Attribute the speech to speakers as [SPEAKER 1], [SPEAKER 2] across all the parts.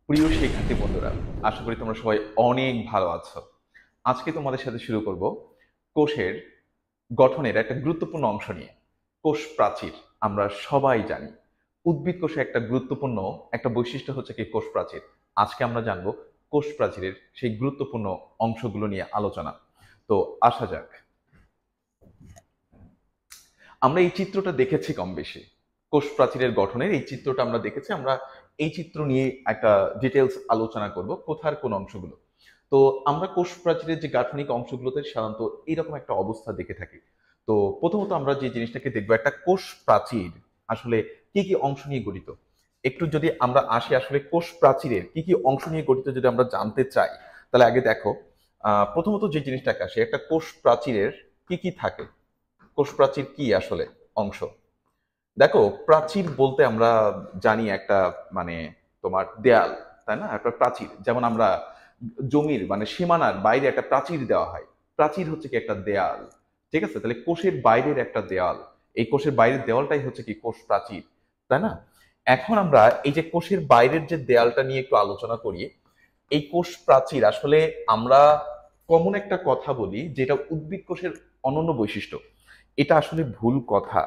[SPEAKER 1] প্রিয় শিক্ষার্থী বন্ধুরা, আশা করি তোমরা সবাই অনেক ভালো আছো। আজকে তোমাদের সাথে শুরু করব কোষের গঠনের একটা গুরুত্বপূর্ণ অংশ নিয়ে। কোষ প্রাচীর। আমরা সবাই জানি উদ্ভিদ কোষে একটা গুরুত্বপূর্ণ একটা বৈশিষ্ট্য হচ্ছে কি কোষ প্রাচীর। আজকে আমরা জানবো কোষ প্রাচীরের সেই গুরুত্বপূর্ণ অংশগুলো নিয়ে আলোচনা। তো আসা যাক। আমরা এই চিত্রটা দেখেছি কম বেশি। কোষ প্রাচীরের গঠনের এই চিত্রটা আমরা দেখেছি। আমরা এই চিত্র নিয়ে একটা ডিটেলস আলোচনা করব, কোথার কোন অংশগুলো। তো আমরা কোষ প্রাচীরের যে গাঠনিক অংশগুলোতে সাধারণত এরকম একটা অবস্থা দেখে থাকি। তো প্রথমত আমরা যে জিনিসটাকে দেখবো, একটা কোষ প্রাচীর আসলে কি কি অংশ নিয়ে গঠিত। একটু যদি আমরা আসি আসলে কোষ প্রাচীরের কি কি অংশ নিয়ে গঠিত যদি আমরা জানতে চাই, তাহলে আগে দেখো প্রথমত যে জিনিসটাকে আসে, একটা কোষ প্রাচীরের কি কি থাকে। কোষ প্রাচীর কি আসলে অংশ। দেখো, প্রাচীর বলতে আমরা জানি একটা মানে তোমার দেয়াল, তাই না? একটা প্রাচীর, যেমন আমরা জমির মানে সীমানার বাইরে একটা প্রাচীর দেওয়া হয়। প্রাচীর হচ্ছে কি একটা দেয়াল, ঠিক আছে? তাহলে কোষের বাইরের একটা দেয়াল, এই কোষের বাইরের দেওয়ালটাই হচ্ছে কি কোষ প্রাচীর, তাই না? এখন আমরা এই যে কোষের বাইরের যে দেয়ালটা নিয়ে একটু আলোচনা করি। এই কোষ প্রাচীর আসলে আমরা কমন একটা কথা বলি যেটা উদ্ভিদ কোষের অনন্য বৈশিষ্ট্য। এটা আসলে ভুল কথা।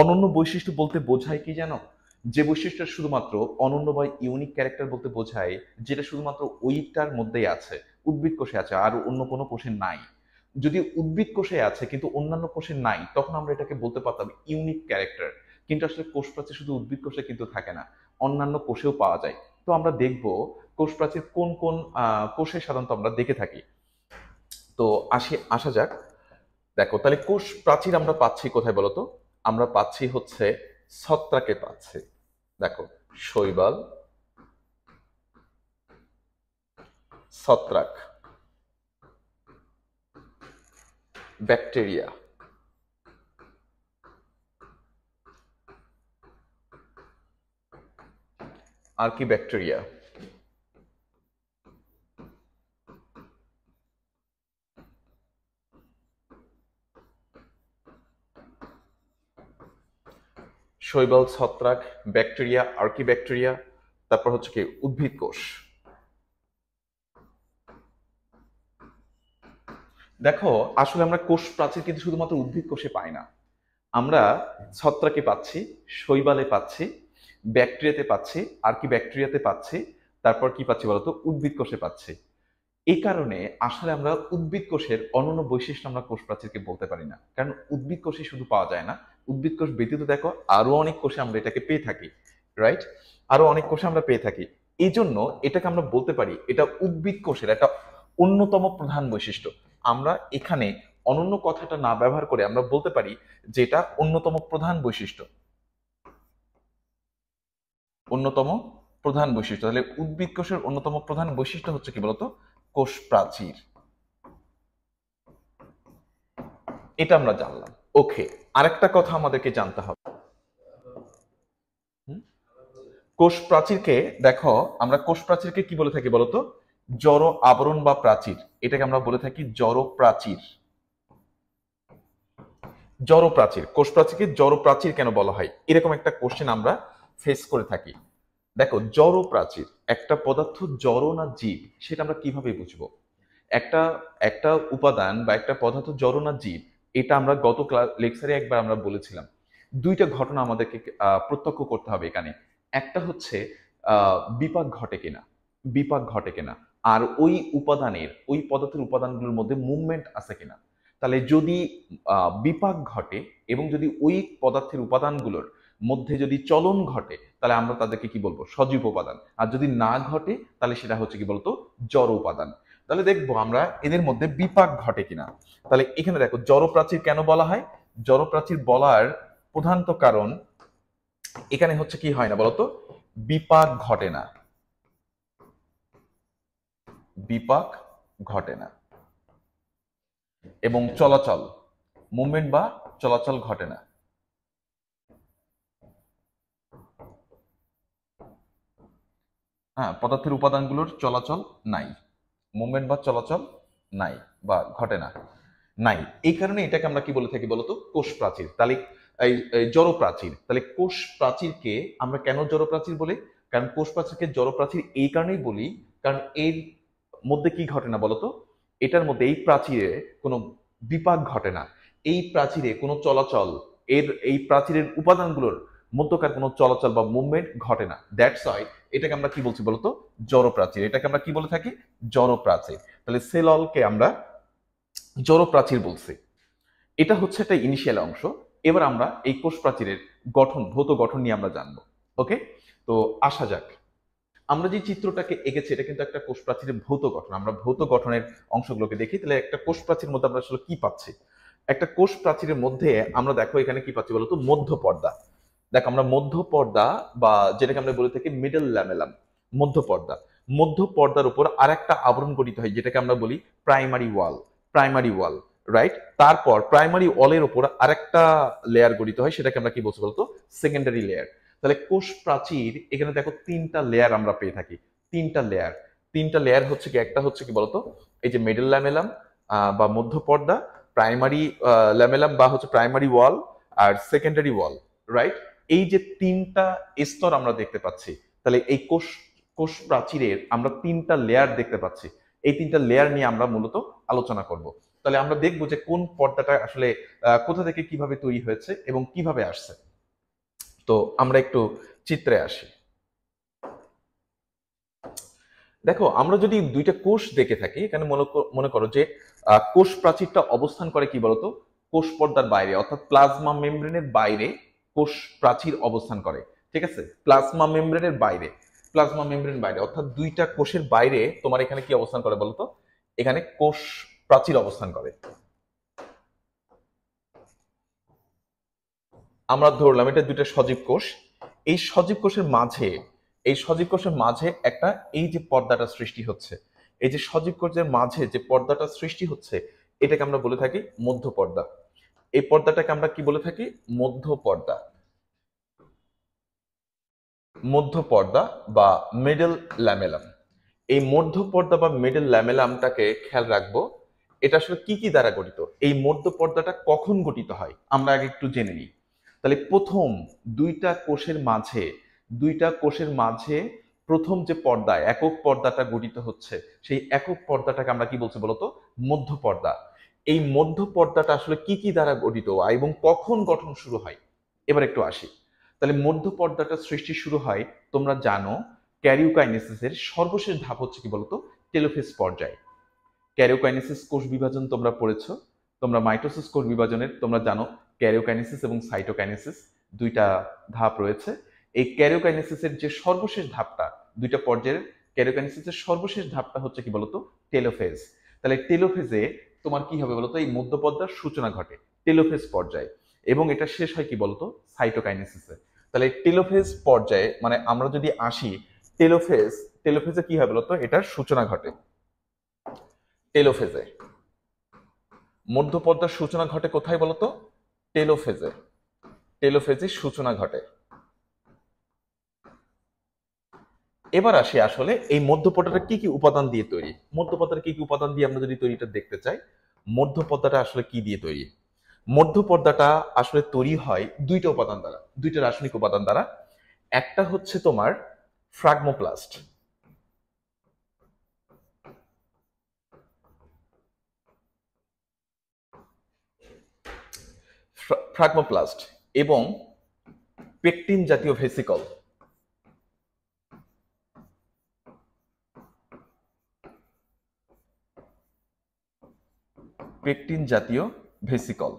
[SPEAKER 1] অনন্য বৈশিষ্ট্য বলতে বোঝায় কি জানো? যে বৈশিষ্ট্য শুধুমাত্র অনন্য বা ইউনিক ক্যারেক্টার বলতে বোঝায় যেটা শুধুমাত্র ওইটার মধ্যেই আছে, উদ্ভিদ কোষে আছে, আর অন্য কোনো কোষে নাই। যদি উদ্ভিদ কোষে আছে কিন্তু অন্যান্য কোষে নাই, তখন আমরা এটাকে বলতে পারতাম ইউনিক ক্যারেক্টার। কিন্তু আসলে কোষ প্রাচীর শুধু উদ্ভিদ কোষে কিন্তু থাকে না, অন্যান্য কোষেও পাওয়া যায়। তো আমরা দেখব কোষ প্রাচীর কোন কোন কোষে সাধারণত আমরা দেখে থাকি। তো আসা যাক। দেখো, তাহলে কোষ প্রাচীর আমরা পাচ্ছি কোথায় বলতো? আমরা পাচ্ছি হচ্ছে ছত্রাকে পাচ্ছি। দেখো, শৈবাল, ছত্রাক, ব্যাকটেরিয়া, আর কি ব্যাকটেরিয়া, শৈবাল, ছত্রাক, ব্যাকটেরিয়া, আর কি ব্যাকটেরিয়া, তারপর হচ্ছে কি উদ্ভিদ কোষ। দেখো, আসলে আমরা কোষ প্রাচীর কিন্তু শুধুমাত্র উদ্ভিদ কোষে পাই না। আমরা ছত্রাকে পাচ্ছি, শৈবালে পাচ্ছি, ব্যাকটেরিয়াতে পাচ্ছি, আর কি ব্যাকটেরিয়াতে পাচ্ছি, তারপর কি পাচ্ছি বলতো? উদ্ভিদ কোষে পাচ্ছি। এই কারণে আসলে আমরা উদ্ভিদ কোষের অনন্য বৈশিষ্ট্য আমরা কোষ প্রাচীরকে বলতে পারি না, কারণ উদ্ভিদ কোষে শুধু পাওয়া যায় না। উদ্ভিদ কোষ ব্যতীত দেখো আরো অনেক কোষে আমরা এটাকে পেয়ে থাকি, রাইট? আরো অনেক কোষে আমরা পেয়ে থাকি। এই জন্য এটাকে আমরা বলতে পারি এটা উদ্ভিদ কোষের একটা অন্যতম প্রধান বৈশিষ্ট্য। আমরা এখানে অনন্য কথাটা না ব্যবহার করে আমরা বলতে পারি যে এটা অন্যতম প্রধান বৈশিষ্ট্য। অন্যতম প্রধান বৈশিষ্ট্য, তাহলে উদ্ভিদ কোষের অন্যতম প্রধান বৈশিষ্ট্য হচ্ছে কি বলতো? কোষ প্রাচীর। এটা আমরা জানলাম। ওকে, আরেকটা কথা আমাদেরকে জানতে হবে। হুম? কোষ প্রাচীরকে দেখো, আমরা কোষ প্রাচীরকে কি বলে থাকি বলতো? জড় আবরণ বা প্রাচীর। এটাকে আমরা বলে থাকি জড় প্রাচীর। জড় প্রাচীর, কোষ প্রাচীরকে জড় প্রাচীর কেন বলা হয়, এরকম একটা কোশ্চেন আমরা ফেস করে থাকি। দেখো, জড় প্রাচীর, একটা পদার্থ জড় না জীব সেটা আমরা কিভাবে বুঝবো? একটা একটা উপাদান বা একটা পদার্থ জড় না জীব, এটা আমরা গত লেকচারে একবার আমরা বলেছিলাম। দুইটা ঘটনা আমাদেরকে প্রত্যক্ষ করতে হবে এখানে। একটা হচ্ছে বিপাক ঘটে কিনা, বিপাক ঘটে কিনা, আর ওই উপাদানের, ওই পদার্থের উপাদানগুলোর মধ্যে মুভমেন্ট আছে কিনা। তাহলে যদি বিপাক ঘটে এবং যদি ওই পদার্থের উপাদানগুলোর মধ্যে যদি চলন ঘটে, তাহলে আমরা তাদেরকে কি বলবো? সজীব উপাদান। আর যদি না ঘটে, তাহলে সেটা হচ্ছে কি বলতো? জড় উপাদান। তাহলে দেখবো আমরা এদের মধ্যে বিপাক ঘটে কিনা। তাহলে এখানে দেখো, জড়প্রাচীর কেন বলা হয়? জড়প্রাচীর বলার প্রধানত কারণ এখানে হচ্ছে কি হয় না বলতো? বিপাক ঘটে না, বিপাক ঘটে না, এবং চলাচল, মুভমেন্ট বা চলাচল ঘটে না। হ্যাঁ, পদার্থের উপাদানগুলোর চলাচল নাই, মুভমেন্ট বা চলাচল নাই বা ঘটে না, নাই। এই কারণে এটাকে আমরা কি বলে থাকি বলতো? কোষ প্রাচীর। তাহলে এই জড়প্রাচীর। তাহলে কোষ প্রাচীরকে আমরা কেন জড়প্রাচীর বলি? কারণ কোষ প্রাচীরকে জড়প্রাচীর এই কারণেই বলি, কারণ এর মধ্যে কি ঘটে না বলতো? এটার মধ্যে এই প্রাচীরে কোনো বিপাক ঘটে না, এই প্রাচীরে কোনো চলাচল, এই প্রাচীরের উপাদানগুলোর মধ্যকার কোনো চলাচল বা মুভমেন্ট ঘটে না। দ্যাটস ওয়াই এটাকে আমরা কি বলছি বলতো? জড়প্রাচীর। এটাকে আমরা কি বলে থাকি? জড়প্রাচীর। তাহলে সেল ওয়ালকে আমরা জড়প্রাচীর বলছি। এটা হচ্ছে একটা ইনিশিয়াল অংশ। এবার আমরা এই কোষ প্রাচীরের গঠন, ভৌত গঠন নিয়ে আমরা জানবো। ওকে, তো আসা যাক। আমরা যে চিত্রটাকে এঁকেছি এটা কিন্তু একটা কোষ প্রাচীরের ভৌত গঠন। আমরা ভৌত গঠনের অংশগুলোকে দেখি, তাহলে একটা কোষ প্রাচীরের মধ্যে আমরা আসলে কি পাচ্ছি? একটা কোষ প্রাচীরের মধ্যে আমরা দেখো এখানে কি পাচ্ছি বলতো? মধ্য পর্দা। দেখো আমরা মধ্য পর্দা বা যেটাকে আমরা বলে থাকি মিডল ল্যামেলাম, মধ্য পর্দা। মধ্য পর্দার উপর আরেকটা আবরণ গঠিত হয় যেটাকে আমরা বলি প্রাইমারি ওয়াল। প্রাইমারি ওয়াল, রাইট? তারপর প্রাইমারি ওয়ালের উপর আরেকটা লেয়ার গঠিত হয়, সেটাকে আমরা কি বলছি বলতো? Secondary layer. তাহলে কোষ প্রাচীর এখানে দেখো তিনটা লেয়ার আমরা পেয়ে থাকি। তিনটা লেয়ার। তিনটা লেয়ার হচ্ছে কি, একটা হচ্ছে কি বলতো? এই যে মিডল ল্যামেলাম বা মধ্য পর্দা, প্রাইমারি ল্যামেলাম বা হচ্ছে প্রাইমারি ওয়াল, আর সেকেন্ডারি ওয়াল, রাইট? এই যে তিনটা স্তর আমরা দেখতে পাচ্ছি, তাহলে এই কোষ কোষ প্রাচীরের আমরা তিনটা লেয়ার দেখতে পাচ্ছি। এই তিনটা লেয়ার নিয়ে আমরা মূলত আলোচনা করব। তাহলে আমরা দেখবো যে কোন পর্দাটা আসলে কোথা থেকে কিভাবে তৈরি হয়েছে এবং কিভাবে আসছে। তো আমরা একটু চিত্রে আসি। দেখো আমরা যদি দুইটা কোষ দেখে থাকি, এখানে মনে করো যে কোষ প্রাচীরটা অবস্থান করে কি বলতো? কোষ পর্দার বাইরে, অর্থাৎ প্লাজমা মেমব্রেনের বাইরে কোষ প্রাচীর অবস্থান করে। ঠিক আছে, প্লাজমা মেমব্রেনের বাইরে, প্লাজমা মেমব্রেন বাইরে, অর্থাৎ দুইটা কোষের বাইরে তোমার এখানে কি অবস্থান করে বলতো? এখানে কোষ প্রাচীর অবস্থান করে। আমরা ধরলাম এটা দুইটা সজীব কোষ। এই সজীব কোষের মাঝে, এই সজীব কোষের মাঝে একটা এই যে পর্দাটা সৃষ্টি হচ্ছে, এই যে সজীব কোষের মাঝে যে পর্দাটা সৃষ্টি হচ্ছে, এটাকে আমরা বলে থাকি মধ্য পর্দা। এই পর্দাটাকে আমরা কি বলে থাকি? মধ্য পর্দা। মধ্য পর্দা বা মিডল ল্যামেলাম। এই মধ্য পর্দা বা মিডল ল্যামেলামটাকে খেয়াল রাখবো, এটা আসলে কি কি দ্বারা গঠিত, এই মধ্য পর্দাটা কখন গঠিত হয় আমরা আগে একটু জেনে নিই। তাহলে প্রথম দুইটা কোষের মাঝে প্রথম যে পর্দা, একক পর্দাটা গঠিত হচ্ছে, সেই একক পর্দাটাকে আমরা কি বলছি বলতো? মধ্য পর্দা। এই মধ্য পর্দাটা আসলে কি কি দ্বারা গঠিত এবং কখন গঠন শুরু হয়, এবার একটু আসি। তাহলে মধ্য পর্দাটা সৃষ্টি শুরু হয়, তোমরা জানো ক্যারিওকাইনেসিসের সর্বশেষ ধাপ হচ্ছে কি বলতো? টেলোফেজ পর্যায়ে। ক্যারিওকাইনেসিস কোষ বিভাজন তোমরা পড়েছো, তোমরা মাইটোসিস কোষ বিভাজনের তোমরা জানো ক্যারিওকাইনেসিস এবং সাইটোকাইনেসিস দুইটা ধাপ রয়েছে। এই ক্যারিওকাইনেসিসের যে সর্বশেষ ধাপটা, দুইটা পর্যায়ের ক্যারিওকাইনেসিসের সর্বশেষ ধাপটা হচ্ছে কি বলতো? টেলোফেজ। তাহলে টেলোফেজে তোমার কি হবে বলতো? এই মধ্যপর্দার সূচনা ঘটে টেলোফেজ পর্যায়ে, এবং এটা শেষ হয় কি বলতো? সাইটোকাইনেসিসে। তাহলে টেলোফেজ পর্যায়ে মানে আমরা যদি আসি, টেলোফেজে কি হয় বলতো? এটার সূচনা ঘটে টেলোফেজে। মধ্যপর্দার সূচনা ঘটে কোথায় বলতো? টেলোফেজে। টেলোফেজের সূচনা ঘটে। এবার আসি আসলে এই মধ্যপর্দাটা কি কি উপাদান দিয়ে তৈরি। মধ্যপর্দাটা কি কি উপাদান দিয়ে আমরা যদি তৈরিটা দেখতে চাই, মধ্যপর্দাটা আসলে কি দিয়ে তৈরি? মধ্যপর্দাটা আসলে তৈরি হয় দুইটা উপাদান দ্বারা, দুইটা রাসায়নিক উপাদান দ্বারা। একটা হচ্ছে তোমার ফ্রাগমোপ্লাস্ট। ফ্রাগমোপ্লাস্ট এবং পেকটিন জাতীয় ভেসিকল। পেকটিন জাতীয় ভেসিকল।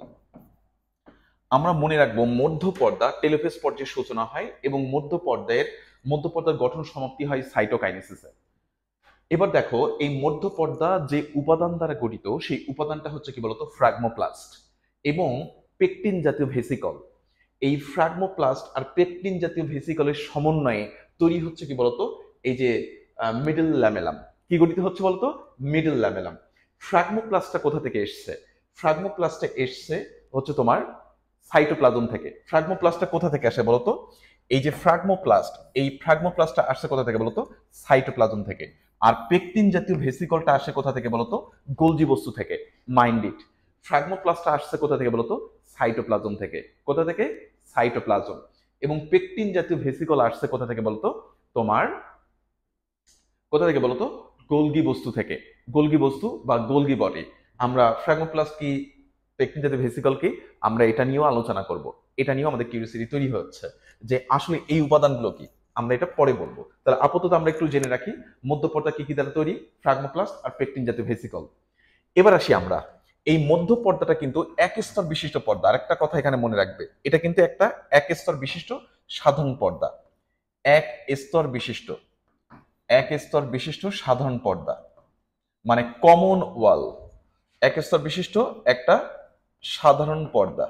[SPEAKER 1] আমরা মনে রাখবো মধ্যপর্দা টেলোফেজ পর্যায়ে সূচনা হয় এবং মধ্যপর্দার গঠন সমাপ্তি হয় সাইটোকাইনেসিসে। এবার দেখো এই মধ্যপর্দা যে উপাদান দ্বারা গঠিত, সেই উপাদানটা হচ্ছে কি বলতো? ফ্রাগমোপ্লাস্ট এবং পেকটিন জাতীয় ভেসিকল। এই ফ্রাগমোপ্লাস্ট আর পেকটিন জাতীয় ভেসিকলের সমন্বয়ে তৈরি হচ্ছে কি বলতো? এই যে মিডল ল্যামেলাম। কি গঠিত হচ্ছে বলতো? মিডল ল্যামেলাম। ফ্রাগমোপ্লাস্টটা কোথা থেকে এসছে? ফ্রাগমোপ্লাস্টটা এসছে হচ্ছে তোমার সাইটোপ্লাজম থেকে। ফ্রাগমোপ্লাস্টটা কোথা থেকে আসে বলতো? এই যে ফ্রাগমোপ্লাস্টটা আসছে কোথা থেকে বলতো? সাইটোপ্লাজম থেকে। আর পেকটিন জাতীয় ভেসিকলটা আসে কোথা থেকে বলতো? গোলজি বস্তু থেকে, মাইন্ডিট। ফ্রাগমোপ্লাস্টটা আসছে কোথা থেকে বলতো? সাইটোপ্লাজম থেকে। কোথা থেকে? সাইটোপ্লাজম। এবং পেকটিন জাতীয় ভেসিকল আসছে কোথা থেকে বলতো? তোমার কোথা থেকে বলতো? গোলগি বস্তু থেকে। গোলগি বস্তু বা গোলগি বডি। আমরা ফ্রাগমোপ্লাস্ট কি, পেকটিন জাতীয় ভেসিকল কি, আমরা এটা নিয়েও আলোচনা করব। এটা নিয়েও আমাদের কিউরিওসিটি তৈরি হচ্ছে যে আসলে এই উপাদানগুলো কি। আমরা এটা পরে বলবো। তাহলে আপাতত আমরা একটু জেনে রাখি মধ্যপর্দা কি কি দ্বারা তৈরি, ফ্রাগমোপ্লাস্ট আর পেকটিন জাতীয় ভেসিকল। এবার আসি আমরা, এই মধ্য পর্দাটা কিন্তু এক স্তর বিশিষ্ট পর্দা। আরেকটা কথা এখানে মনে রাখবে, এটা কিন্তু একটা এক স্তর বিশিষ্ট সাধারণ পর্দা। এক স্তর বিশিষ্ট, এক স্তর বিশিষ্ট সাধারণ পর্দা, মানে কমন ওয়াল। এক স্তর বিশিষ্ট একটা সাধারণ পর্দা।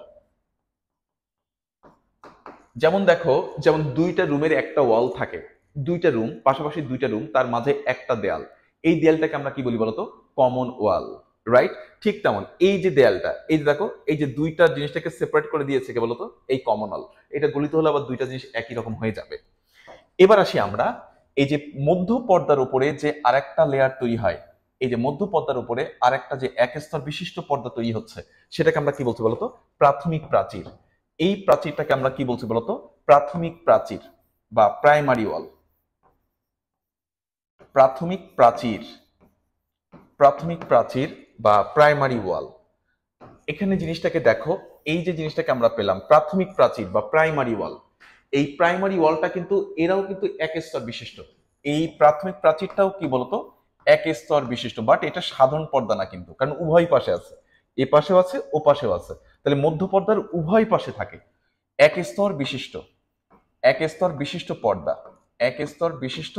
[SPEAKER 1] যেমন দেখো, যেমন দুইটা রুমের একটা ওয়াল থাকে, দুইটা রুম পাশাপাশি, দুইটা রুম, তার মাঝে একটা দেয়াল। এই দেয়ালটাকে আমরা কি বলি বলতো? কমন ওয়াল, রাইট? ঠিক তেমন এই যে দেয়ালটা, এই যে দেখো, এই যে দুইটা জিনিসটাকে সেপারেট করে দিয়েছে কে বলতো? এই কমন ওয়াল। এটা গলিত হলে আবার দুইটা জিনিস একই রকম হয়ে যাবে। এবার আসি আমরা, এই যে মধ্য পর্দার উপরে যে আরেকটা লেয়ার তৈরি হয়, এই যে মধ্য পর্দার উপরে আরেকটা যে এক স্তর বিশিষ্ট পর্দা তৈরি হচ্ছে, সেটাকে আমরা কি বলছি বলতো? প্রাথমিক প্রাচীর। এই প্রাচীরটাকে আমরা কি বলছি বলতো? প্রাথমিক প্রাচীর বা প্রাইমারি ওয়াল। প্রাথমিক প্রাচীর, প্রাথমিক প্রাচীর বা প্রাইমারি ওয়াল। এখানে জিনিসটাকে দেখো, এই যে জিনিসটাকে আমরা পেলাম প্রাথমিক প্রাচীর বা প্রাইমারি ওয়াল, এই প্রাইমারি ওয়ালটা কিন্তু এরাও কিন্তু এক স্তর বিশিষ্ট। এই প্রাথমিক প্রাচীরটাও কি বলতো? এক স্তর বিশিষ্ট, বাট এটা সাধারণ পর্দা না কিন্তু, কারণ উভয় পাশে আছে, এ পাশেও আছে ও পাশেও আছে। তাহলে মধ্য পর্দার উভয় পাশে থাকে এক স্তর বিশিষ্ট, এক স্তর বিশিষ্ট পর্দা, এক স্তর বিশিষ্ট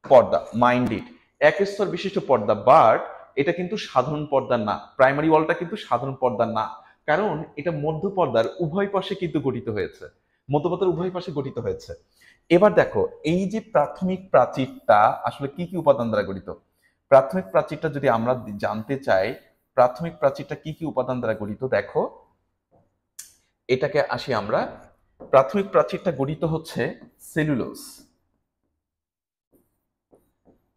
[SPEAKER 1] পর্দা, মাইন্ডেড এক স্তর বিশিষ্ট পর্দা। বাট এটা কিন্তু সাধারণ পর্দা না, প্রাইমারি ওয়ালটা কিন্তু সাধারণ পর্দা না, কারণ এটা মধ্য পর্দার উভয় পাশে কিন্তু গঠিত হয়েছে, মধ্য পর্দার উভয় পাশে গঠিত হয়েছে। এবার দেখো, এই যে প্রাথমিক প্রাচীরটা আসলে কি কি উপাদান দ্বারা গঠিত? প্রাথমিক প্রাচীরটা যদি আমরা জানতে চাই, প্রাথমিক প্রাচীরটা কি কি উপাদান দ্বারা গঠিত, দেখো এটাকে আসি আমরা। প্রাথমিক প্রাচীরটা গঠিত হচ্ছে সেলুলোজ,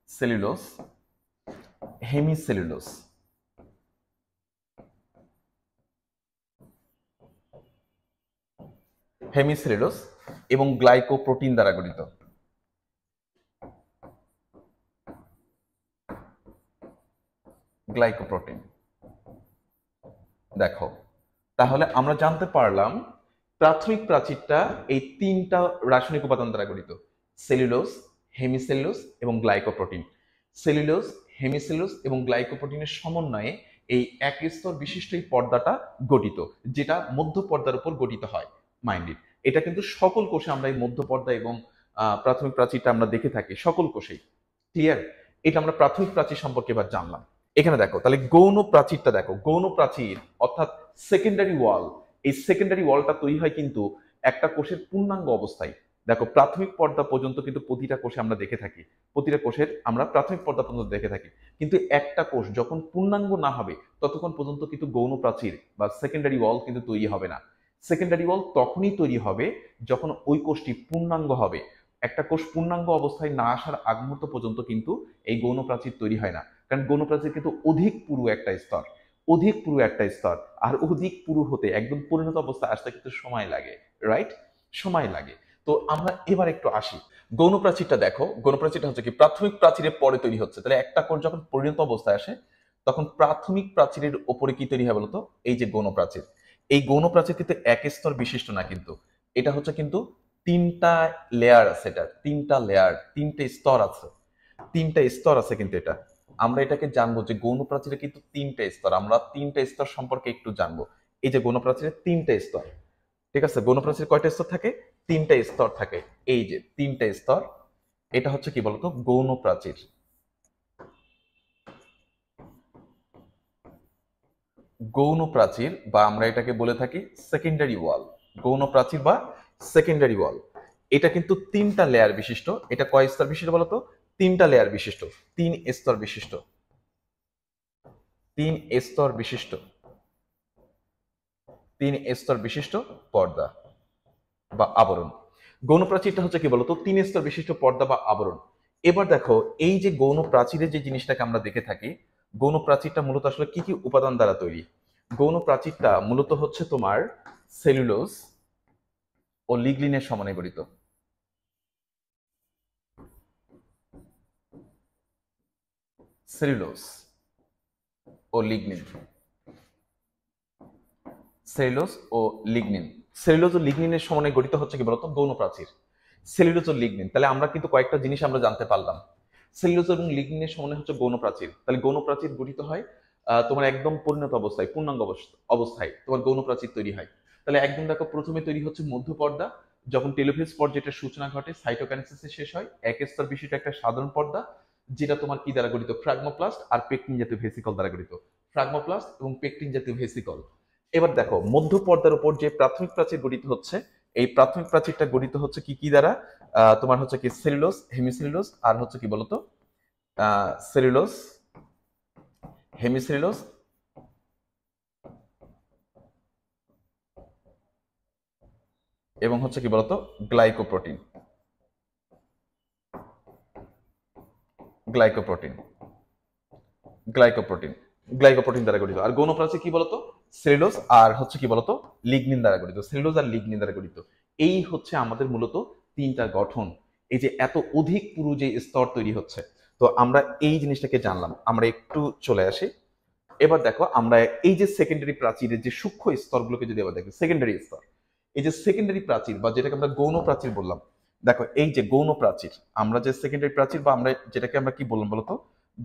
[SPEAKER 1] সেলুলোজ, হেমিসেলুলোজ, হেমিসেলুলোজ এবং গ্লাইকোপ্রোটিন দ্বারা গঠিত। গ্লাইকোপ্রোটিন। দেখো, তাহলে আমরা জানতে পারলাম প্রাথমিক প্রাচীরটা এই তিনটা রাসায়নিক উপাদান দ্বারা গঠিত, সেলুলোজ, হেমিসেলুলোজ এবং গ্লাইকোপ্রোটিন। সেলুলোজ, হেমিসেলুলোজ এবং গ্লাইকোপ্রোটিনের সমন্বয়ে এই এক স্তর বিশিষ্ট এই পর্দাটা গঠিত, যেটা মধ্য পর্দার উপর গঠিত হয়, মাইন্ডেড। এটা কিন্তু সকল কোষে আমরা এই মধ্য পর্দা এবং প্রাথমিক প্রাচীরটা আমরা দেখে থাকি সকল কোষেই। ক্লিয়ার? এটা আমরা প্রাথমিক প্রাচীর সম্পর্কে এবার জানলাম। এখানে দেখো, তাহলে গৌণ প্রাচীরটা দেখো, গৌণ প্রাচীর অর্থাৎ সেকেন্ডারি ওয়াল। এই সেকেন্ডারি ওয়ালটা তৈরি হয় কিন্তু একটা কোষের পূর্ণাঙ্গ অবস্থায়। দেখো, প্রাথমিক পর্দা পর্যন্ত কিন্তু প্রতিটা কোষে আমরা দেখে থাকি, প্রতিটা কোষের আমরা প্রাথমিক পর্দা পর্যন্ত দেখে থাকি, কিন্তু একটা কোষ যখন পূর্ণাঙ্গ না হবে ততক্ষণ পর্যন্ত কিন্তু গৌণ প্রাচীর বা সেকেন্ডারি ওয়াল কিন্তু তৈরি হবে না। সেকেন্ডারি ওয়াল তখনই তৈরি হবে যখন ওই কোষটি পূর্ণাঙ্গ হবে। একটা কোষ পূর্ণাঙ্গ অবস্থায় না আসার আগ মুহূর্ত পর্যন্ত কিন্তু এই গৌণ প্রাচীর তৈরি হয় না, কারণ গৌণ প্রাচীর কিন্তু অধিক পুরু একটা স্তর, অধিক পুরু একটা স্তর, আর অধিক পুরু হতে একদম পরিণত অবস্থায় আসতে কিন্তু সময় লাগে, রাইট? সময় লাগে। তো আমরা এবার একটু আসি, গৌণ প্রাচীরটা দেখো, গৌণ প্রাচীরটা হচ্ছে কি প্রাথমিক প্রাচীরের পরে তৈরি হচ্ছে। তাহলে একটা কোষ যখন পরিণত অবস্থায় আসে তখন প্রাথমিক প্রাচীরের ওপরে কি তৈরি হয় বলতো? এই যে গৌণ প্রাচীর। এই গৌণ প্রাচীর কিন্তু এক স্তর বিশিষ্ট না, কিন্তু এটা হচ্ছে কিন্তু তিনটা লেয়ার আছে, এটা তিনটা লেয়ার, তিনটে স্তর আছে, তিনটা স্তর আছে কিন্তু এটা। আমরা এটাকে জানবো যে গৌণ প্রাচীরে কিন্তু তিনটা স্তর, আমরা তিনটা স্তর সম্পর্কে একটু জানবো। এই যে গৌণ প্রাচীরে তিনটা স্তর, ঠিক আছে? গৌণ প্রাচীরে কয়টা স্তর থাকে? তিনটা স্তর থাকে, এই যে তিনটা স্তর। এটা হচ্ছে কি বলতো? গৌণ প্রাচীর। গৌণ প্রাচীর বা আমরা এটাকে বলে থাকি সেকেন্ডারি ওয়াল। গৌণ প্রাচীর বা সেকেন্ডারি ওয়াল, এটা কিন্তু তিনটা লেয়ার বিশিষ্ট। এটা কয় স্তর বিশিষ্ট বলতো? তিনটা লেয়ার বিশিষ্ট, তিন স্তর বিশিষ্ট, তিন স্তর বিশিষ্ট, তিন স্তর বিশিষ্ট পর্দা বা আবরণ। গৌণ প্রাচীরটা হচ্ছে কি বলতো? তিন স্তর বিশিষ্ট পর্দা বা আবরণ। এবার দেখো, এই যে গৌণ প্রাচীরের যে জিনিসটাকে আমরা দেখে থাকি, গৌণ প্রাচীরটা মূলত আসলে কি কি উপাদান দ্বারা তৈরি? গৌণ প্রাচীরটা মূলত হচ্ছে তোমার সেলুলোজ ও লিগলিনের সমন্বয়ে গঠিত। সেলুলোজ ও লিগনিন, সেলুলোজ ও লিগনিন, সেলুলোজ ও লিগনিনের সমন্বয়ে গঠিত হচ্ছে কি বলতো গৌণ প্রাচীর। সেলুলোজ ও লিগনিন, তাহলে আমরা কিন্তু কয়েকটা জিনিস আমরা জানতে পারলাম। সেলুলোজ এবং লিগনিনের সমন্বয় হচ্ছে গৌণ প্রাচীর। তাহলে গৌণ প্রাচীর গঠিত হয় তোমার একদম পরিণত অবস্থায়, পূর্ণাঙ্গ অবস্থায় তোমার গৌণ প্রাচীর তৈরি হয়। তাহলে একদম দেখো প্রথমে তৈরি হচ্ছে মধ্যপর্দা, যখন টেলোফেজ পর্যায়ের সূচনা ঘটে সাইটোকাইনেসিসে শেষ হয়। এক স্তর বিশিষ্ট একটা সাধারণ পর্দা, যেটা তোমার কি দ্বারা গঠিত, ফ্রাগমোপ্লাস্ট আর পেকটিন জাতীয় ভেসিকল দ্বারা গঠিত। ফ্রাগমোপ্লাস্ট এবং পেকটিন জাতীয় ভেসিকল। এবার দেখো মধ্য পর্দার উপর যে প্রাথমিক প্রাচীর গঠিত হচ্ছে, এই প্রাথমিক প্রাচীরটা গঠিত হচ্ছে কি কি দ্বারা, তোমার হচ্ছে কি সেলুলোজ, হেমিসেলুলোজ, আর হচ্ছে কি বলতো সেলুলোজ, হেমিসেলুলোজ এবং হচ্ছে কি বলতো গ্লাইকোপ্রোটিন, গ্লাইকোপ্রোটিন, গ্লাইকোপ্রোটিন, গ্লাইকোপ্রোটিন দ্বারা গঠিত। আর গৌণ প্রাচীর কি বলতো সেলুলোজ আর হচ্ছে কি বলতো লিগনিন দ্বারা গঠিত, সেলুলোজ আর লিগনিন দ্বারা গঠিত। এই হচ্ছে আমাদের মূলত তিনটা গঠন। এই যে এত অধিক পুরু যে স্তর তৈরি হচ্ছে, তো আমরা এই জিনিসটাকে জানলাম। আমরা একটু চলে আসি। এবার দেখো আমরা এই যে সেকেন্ডারি প্রাচীরের যে সূক্ষ্ম স্তরগুলোকে যদি আবার দেখি, সেকেন্ডারি স্তর, এই যে সেকেন্ডারি প্রাচীর বা যেটাকে আমরা গৌণ প্রাচীর বললাম, দেখো এই যে গৌণ প্রাচীর, আমরা যে সেকেন্ডারি প্রাচীর বা আমরা যেটাকে আমরা কি বললাম বলতো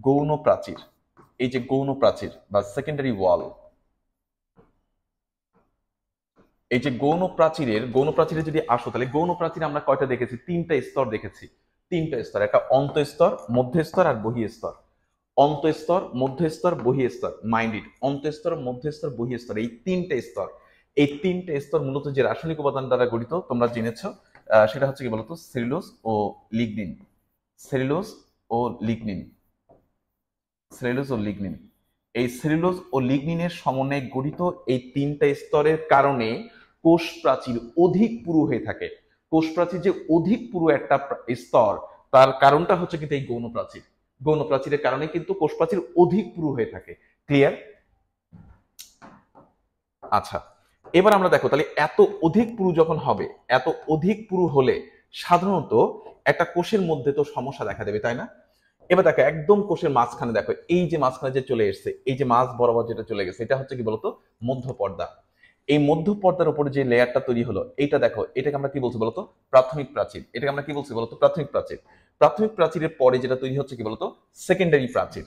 [SPEAKER 1] গৌণ প্রাচীর, এই যে গৌণ প্রাচীর বা সেকেন্ডারি ওয়াল, এই যে গৌণ প্রাচীরে যদি আসো, তাহলে গৌণ প্রাচীরে আমরা কয়টা দেখেছি, তিনটা স্তর দেখেছি। তিনটা স্তর, একটা অন্তঃস্তর, মধ্যস্তর আর বহিঃস্তর। অন্তঃস্তর, মধ্যস্তর, বহিঃস্তর, মাইন্ডেড। অন্তঃস্তর, মধ্যস্তর, বহিঃস্তর, এই তিনটে স্তর। এই তিনটে স্তর মূলত যে রাসায়নিক উপাদান দ্বারা গঠিত তোমরা জেনেছো, সেটা হচ্ছে কি বলতো সেলুলোজ ও লিগনিন, সেলুলোজ ও লিগনিন, সেলুলোজ ও লিগনিন। এই সেলুলোজ ও লিগনিনের সমন্বয়ে গঠিত এই তিনটা স্তরের কারণে কোষ প্রাচীর অধিক পুরু হয়ে থাকে। কোষ প্রাচীর যে অধিক পুরু একটা স্তর, তার কারণটা হচ্ছে কিন্তু এই গৌণ প্রাচীর। গৌণ প্রাচীরের কারণে কিন্তু কোষ প্রাচীর অধিক পুরু হয়ে থাকে। ক্লিয়ার? আচ্ছা, এবার আমরা দেখো তাহলে এত অধিক পুরু যখন হবে, এত অধিক পুরু হলে সাধারণত একটা কোষের মধ্যে তো সমস্যা দেখা দেবে, তাই না? এবার দেখো একদম কোষের মাঝখানে দেখো, এই যে মাঝখানে যে চলে এসছে, এই যে মাঝ বরাবর যেটা চলে গেছে, এটা হচ্ছে কি বলতো মধ্য পর্দা। এই মধ্য পর্দার উপরে যে লেয়ারটা তৈরি হলো, এইটা দেখো, এটাকে আমরা কি বলছি বলতো প্রাথমিক প্রাচীর। এটাকে আমরা কি বলছি বলতো প্রাথমিক প্রাচীর। প্রাথমিক প্রাচীরের পরে যেটা তৈরি হচ্ছে কি বলতো সেকেন্ডারি প্রাচীর।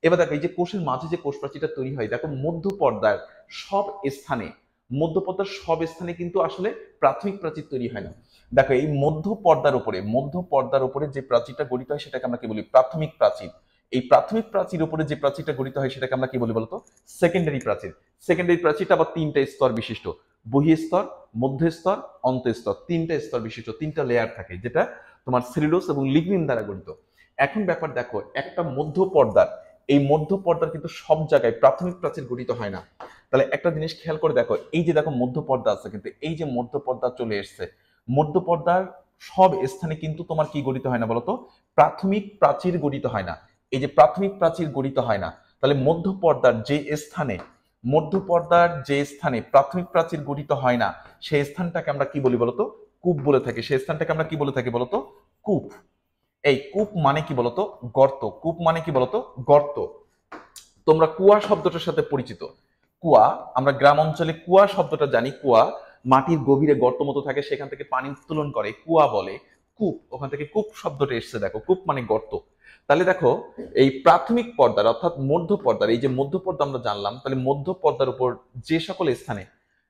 [SPEAKER 1] এবার দেখো এই যে কোষের মাঝে যে কোষ প্রাচীরটা তৈরি হয়, দেখো মধ্য পর্দার সব স্থানে, মধ্য পর্দার সব স্থানে কিন্তু আসলে প্রাথমিক প্রাচীর তৈরি হয় না। দেখো এই মধ্য পর্দার উপরে, মধ্য পর্দার উপরে যে প্রাচীরটা গঠিত হয় সেটাকে আমরা কি বলি প্রাথমিক প্রাচীর। এই প্রাথমিক প্রাচীর উপরে যে প্রাচীরটা গঠিত হয় সেটাকে আমরা কি বলি বলতো সেকেন্ডারি প্রাচীর। সেকেন্ডারি প্রাচীরটা আবার তিনটা স্তর বিশিষ্ট, বহিঃস্তর, মধ্যস্তর, অন্তঃস্তর, তিনটা স্তর বিশিষ্ট, তিনটা লেয়ার থাকে, যেটা তোমার সেলুলোজ এবং লিগনিন দ্বারা গঠিত। এখন ব্যাপার দেখো একটা মধ্য পর্দার, এই মধ্য পর্দার কিন্তু সব জায়গায় প্রাথমিক প্রাচীর গঠিত হয় না। তাহলে একটা জিনিস খেয়াল করে দেখো, এই যে দেখো মধ্য পর্দা আছে, কিন্তু এই যে মধ্য পর্দা চলে এসছে, মধ্য পর্দার সব স্থানে কিন্তু তোমার কি গঠিত হয় না বলতো প্রাথমিক প্রাচীর গঠিত হয় না। এই যে প্রাথমিক প্রাচীর গঠিত হয় না, তাহলে মধ্য পর্দার যে স্থানে, মধ্য পর্দার যে স্থানে প্রাথমিক প্রাচীর গঠিত হয় না, সেই স্থানটাকে আমরা কি বলি বলতো কূপ বলে থাকি। সেই স্থানটাকে আমরা কি বলে থাকি বলতো কূপ। এই কূপ মানে কি বলতো গর্ত। কূপ মানে কি বলতো গর্ত। তোমরা কুয়া শব্দটার সাথে পরিচিত। কুয়া, আমরা গ্রাম অঞ্চলে কুয়া শব্দটা জানি। কুয়া মাটির গভীরে গর্ত মতো থাকে, সেখান থেকে পানি উত্তোলন করে কুয়া বলে। কূপ, ওখান থেকে কূপ শব্দটা এসছে। দেখো কূপ মানে গর্ত। তাহলে দেখো এই প্রাথমিক পর্দার অর্থাৎ মধ্য পর্দার, এই যে মধ্য পর্দা আমরা জানলাম, তাহলে মধ্য পর্দার উপর যে সকল স্থানে,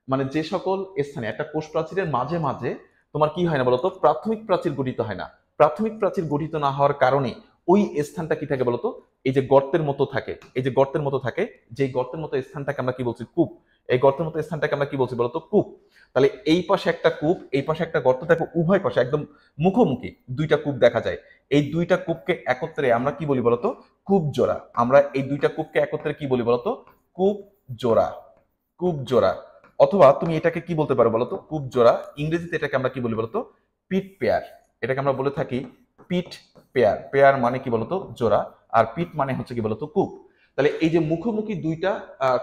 [SPEAKER 1] মানে যে সকল স্থানে একটা কোষ প্রাচীরের মাঝে মাঝে তোমার কি হয় না বলতো প্রাথমিক প্রাচীর গঠিত হয় না। প্রাথমিক প্রাচীর গঠিত না হওয়ার কারণে ওই স্থানটা কি থাকে বলতো এই যে গর্তের মতো থাকে, এই যে গর্তের মতো থাকে, যে গর্তের মতো স্থানটাকে আমরা কি বলছি কূপ। এই গর্তের মতো স্থানটাকে আমরা কি বলছি বলতো কূপ। তাহলে এই পাশে একটা কূপ, এই পাশে একটা গর্ত, দেখো উভয় পাশে একদম মুখোমুখি দুইটা কূপ দেখা যায়। এই দুইটা কূপকে একত্রে আমরা কি বলি বলতো কূপ জোড়া। আমরা এই দুইটা কূপকে একত্রে কি বলি বলতো কূপ জোড়া, কূপ জোড়া। অথবা তুমি এটাকে কি বলতে পারো বলতো কূপ জোড়া। ইংরেজিতে এটাকে আমরা কি বলি বলতো পিট পেয়ার। এটাকে আমরা বলে থাকি পিট পেয়ার। পেয়ার মানে কি বলতো জোড়া, আর পিট মানে হচ্ছে কি বলতো কূপ। তাহলে এই যে মুখোমুখি দুইটা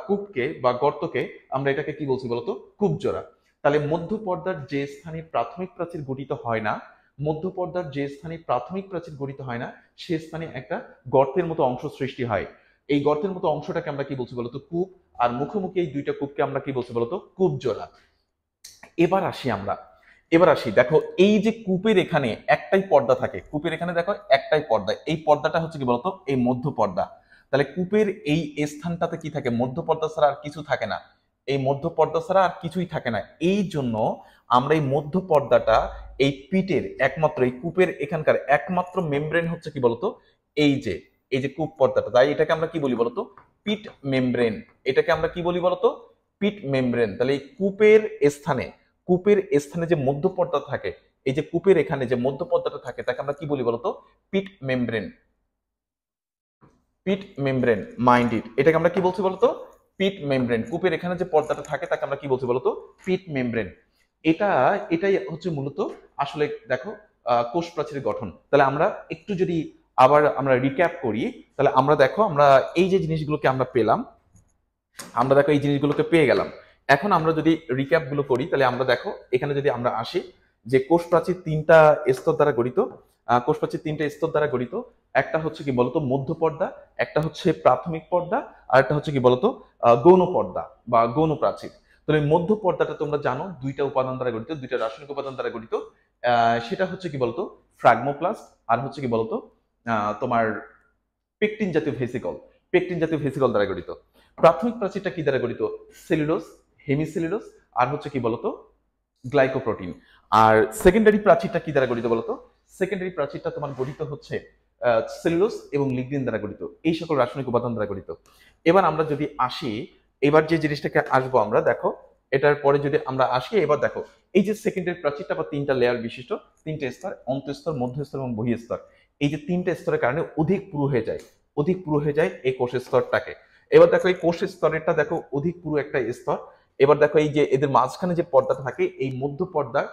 [SPEAKER 1] কূপকে বা গর্তকে আমরা এটাকে কি বলছি বলতো, কূপ জোড়া। তাহলে মধ্য পর্দার যে স্থানে প্রাথমিক প্রাচীর গঠিত হয় না, মধ্য পর্দার যে স্থানে প্রাথমিক প্রাচীর গঠিত হয় না, সে স্থানে একটা গর্তের মতো অংশ সৃষ্টি হয়। এই গর্তের মতো অংশটাকে আমরা কি বলছি বলতো, কূপ। আর মুখোমুখি এই দুইটা কূপকে আমরা কি বলছি বলতো, কূপ জোড়া। এবার আসি দেখো, এই যে কূপের এখানে একটাই পর্দা থাকে, কূপের এখানে দেখো একটাই পর্দা, এই পর্দাটা হচ্ছে কি বলতো, এই মধ্য পর্দা। তাহলে কূপের এই স্থানটাতে কি থাকে, মধ্য পর্দা ছাড়া আর কিছু থাকে না, এই মধ্য পর্দা ছাড়া আর কিছুই থাকে না। এই জন্য আমরা এই মধ্য পর্দাটা, এই পিটের একমাত্র, এই কূপের এখানকার একমাত্র মেমব্রেন হচ্ছে কি বলতো, এই যে কূপ পর্দাটা, তাই এটাকে আমরা কি বলি বলতো, পিট মেমব্রেন। এটাকে আমরা কি বলি বলতো, পিট মেমব্রেন। তাহলে এই কূপের স্থানে যে মধ্য পর্দা থাকে, এই যে কূপের এখানে যে মধ্য পর্দাটা থাকে, তাকে আমরা কি বলি বলতো, pit membrane. Pit membrane, mind it, এটাকে আমরা কি বলছি বলতো, পিট মেমব্রেন। কূপের এখানে যে পর্দাটা থাকে তাকে আমরা কি বলছি বলতো, পিট মেমব্রেন। এটাই হচ্ছে মূলত আসলে দেখো কোষ প্রাচীরের গঠন। তাহলে আমরা একটু যদি আবার আমরা রিক্যাপ করি, তাহলে আমরা দেখো, আমরা এই যে জিনিসগুলোকে আমরা পেলাম, আমরা দেখো এই জিনিসগুলোকে পেয়ে গেলাম। এখন আমরা যদি রিক্যাপ গুলো করি, তাহলে আমরা দেখো এখানে যদি আমরা আসি, যে কোষ প্রাচীর তিনটা স্তর দ্বারা গঠিত। কোষ প্রাচীর তিনটা স্তর দ্বারা গঠিত। একটা হচ্ছে কি বলতো মধ্য পর্দা, একটা হচ্ছে প্রাথমিক পর্দা, আর একটা হচ্ছে কি বলতো গৌণ পর্দা বা গৌণ প্রাচীর। তাহলে মধ্য পর্দাটা তোমরা জানো দুইটা উপাদান দ্বারা গঠিত, দুইটা রাসায়নিক উপাদান দ্বারা গঠিত। সেটা হচ্ছে কি বলতো ফ্রাগমোপ্লাস্ট, আর হচ্ছে কি বলতো তোমার পেকটিন জাতীয় ভেসিকল দ্বারা গঠিত। প্রাথমিক প্রাচীরটা কি দ্বারা গঠিত, সেলুলোজ, হেমিসেলুলোজ, আর হচ্ছে কি বলতো গ্লাইকোপ্রোটিন। আর সেকেন্ডারি প্রাচীরটা কি দ্বারা গঠিত বলতো, সেকেন্ডারি প্রাচীরটা তোমার গঠিত হচ্ছে সেলুলোজ এবং লিগনিন দ্বারা গঠিত, এই সকল রাসায়নিক উপাদান দ্বারা গঠিত। এবার আমরা যদি আসি, এবার যে জিনিসটাকে আসবো আমরা দেখো, এটার পরে যদি আমরা আসি, এবার দেখো এই যে সেকেন্ডারি প্রাচীরটা বা তিনটা লেয়ার বিশিষ্ট, তিনটা স্তর, অন্তঃস্তর, মধ্যস্তর এবং বহিঃস্তর, এই যে তিনটা স্তরের কারণে অধিক পুরু হয়ে যায় এই কোষ স্তরটাকে। এবার দেখো এই কোষ স্তরেরটা দেখো অধিক পুরু একটা স্তর। এবার দেখো এই যে এদের মাঝখানে যে পর্দাটা থাকে, এই মধ্য পর্দার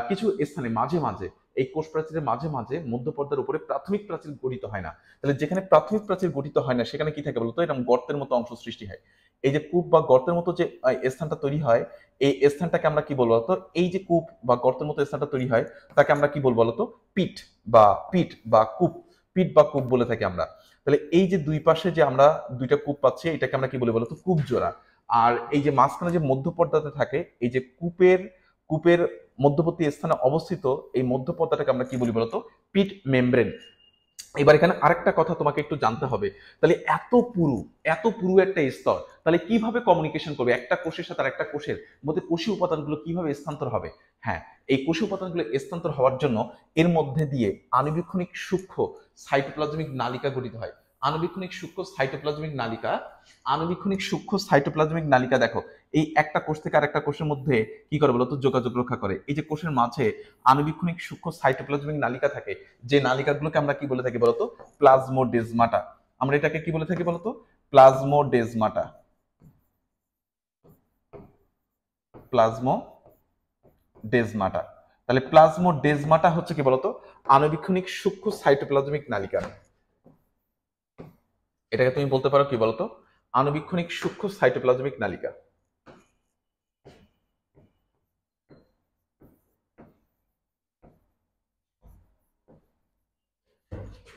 [SPEAKER 1] কিছু স্থানে মাঝে মাঝে, এই কোষ প্রাচীরের মাঝে মাঝে মধ্য পর্দার উপরে প্রাথমিক প্রাচীর গঠিত হয় না। তাহলে যেখানে প্রাথমিক প্রাচীর গঠিত হয় না, সেখানে কি থাকে বলতো, এরকম গর্তের মতো অংশ সৃষ্টি হয়। এই যে কূপ বা গর্তের মতো যে স্থানটা তৈরি হয়, এই স্থানটাকে আমরা কি বলবো বলতো, এই যে কূপ বা গর্তের মতো স্থানটা তৈরি হয়, তাকে আমরা কি বলবো বলতো, পিট বা কূপ বলে থাকি আমরা। তাহলে এই যে দুই পাশে যে আমরা দুইটা কূপ পাচ্ছি, এটাকে আমরা কি বলি বলতো, কূপ জোড়া। আর এই যে মাঝখানে যে মধ্য পর্দাতে থাকে, এই যে কূপের মধ্যবর্তী স্থানে অবস্থিত এই মধ্য পর্দাটাকে আমরা কি বলি বলতো, পিট মেমব্রেন। এবার এখানে আরেকটা কথা তোমাকে একটু জানতে হবে, তাহলে এত পুরু একটা স্তর, তাহলে কিভাবে কমিউনিকেশন করবে একটা কোষের সাথে আর একটা কোষের মধ্যে, কোষীয় উপাদানগুলো কিভাবে স্থানান্তর হবে? হ্যাঁ, এই কোষীয় উপাদানগুলো স্থানান্তর হওয়ার জন্য এর মধ্যে দিয়ে আণুবীক্ষণিক সূক্ষ্ম সাইটোপ্লাজমিক নালিকা গঠিত হয়। আণুবীক্ষণিক সূক্ষ্ম সাইটোপ্লাজমিক নালিকা দেখো, এই একটা কোষ থেকে আরেকটা কোষের মধ্যে কি করে বলতো, যোগাযোগ রক্ষা করে। এই যে কোষের মাঝে আণুবীক্ষণিক সূক্ষ্ম সাইটোপ্লাজমিক নালিকা থাকে, যে নালিকাগুলোকে আমরা কি বলে থাকি বলতো, প্লাজমোডেজমাটা। আমরা এটাকে কি বলে থাকি বলতো, প্লাজমোডেজমাটা। প্লাজমোডেজমাটা। তাহলে প্লাজমোডেজমাটা হচ্ছে কি বলতো, আণুবীক্ষণিক সূক্ষ্ম সাইটোপ্লাজমিক নালিকা। এটাকে তুমি বলতে পারো কি বলতো, আণুবীক্ষণিক সূক্ষ্ম সাইটোপ্লাজমিক নালিকা।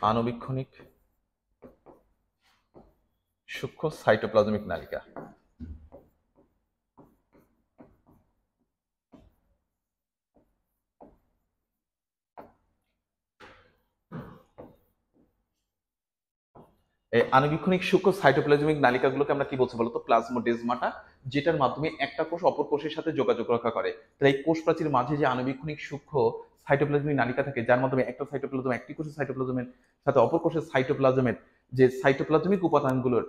[SPEAKER 1] আণুবীক্ষণিক সূক্ষ্ম সাইটোপ্লাজমিক নালিকা। এই আণুবীক্ষণিক সূক্ষ্ম সাইটোপ্লাজমিক নালিকাগুলোকে আমরা কি বলছি বলতো, প্লাজমোডেজমাটা, যেটার মাধ্যমে একটা কোষ অপর কোষের সাথে যোগাযোগ রক্ষা করে। তাই এই কোষ প্রাচীর মাঝে যে আণুবীক্ষণিক সূক্ষ্ম সাইটোপ্লাজমিক নালিকা থাকে, যার মাধ্যমে একটা সাইটোপ্লাজম একটি কোষের সাইটোপ্লাজমের সাথে অপর কোষের সাইটোপ্লাজমের যে সাইটোপ্লাজমিক উপাদানগুলোর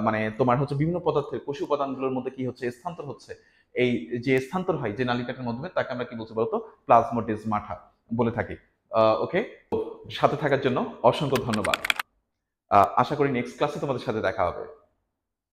[SPEAKER 1] মানে তোমার হচ্ছে বিভিন্ন পদার্থের কোষীয় উপাদানগুলোর মধ্যে কি হচ্ছে, স্থানান্তর হচ্ছে। এই যে স্থানান্তর হয় যে নালিকাটার মাধ্যমে, তাকে আমরা কি বলছি বলতো, প্লাজমোডেজমাটা বলে থাকি। ওকে, সাথে থাকার জন্য অসংখ্য ধন্যবাদ। আশা করি নেক্সট ক্লাসে তোমাদের সাথে দেখা হবে।